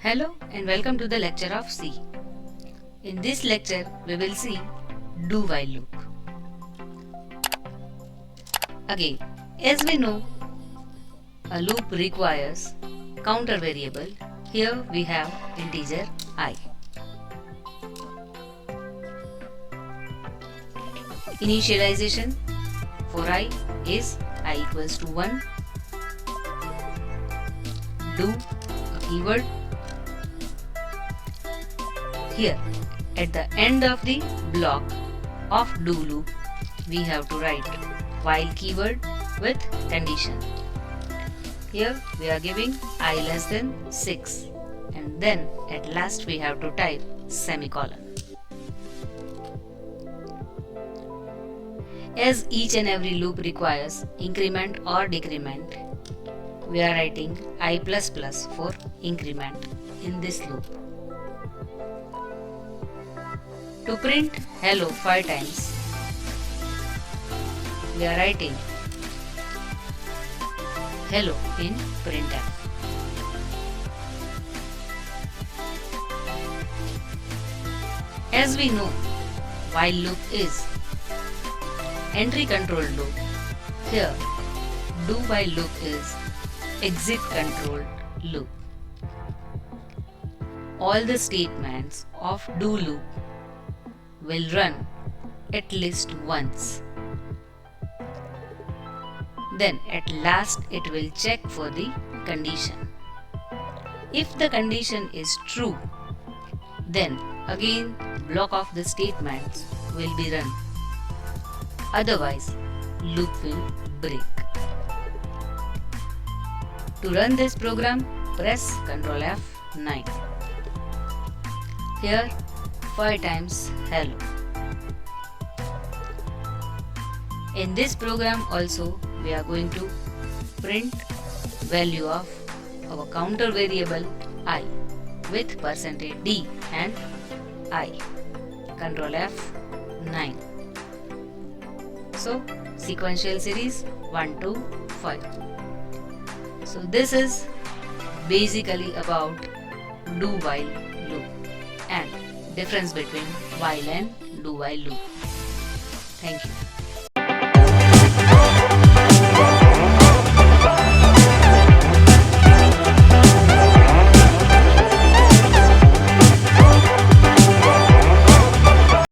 Hello and welcome to the lecture of C. In this lecture, we will see do while loop. Again, as we know, a loop requires counter variable. Here we have integer I. Initialization for I is I equals to 1. Do a keyword. Here, at the end of the block of do loop, we have to write while keyword with condition. Here we are giving I less than 6 and then at last we have to type semicolon. As each and every loop requires increment or decrement, we are writing I++ for increment in this loop. To print hello 5 times, we are writing hello in printf. As we know, while loop is entry controlled loop, here do while loop is exit controlled loop. All the statements of do loop will run at least once. Then at last it will check for the condition. If the condition is true, then again block of the statements will be run. Otherwise, loop will break. To run this program, press Ctrl F9. Here 5 times hello. In this program also we are going to print value of our counter variable I with %d and I. Ctrl F9. So sequential series 1 to 5. So this is basically about do while loop and difference between while and do while loop. Thank you.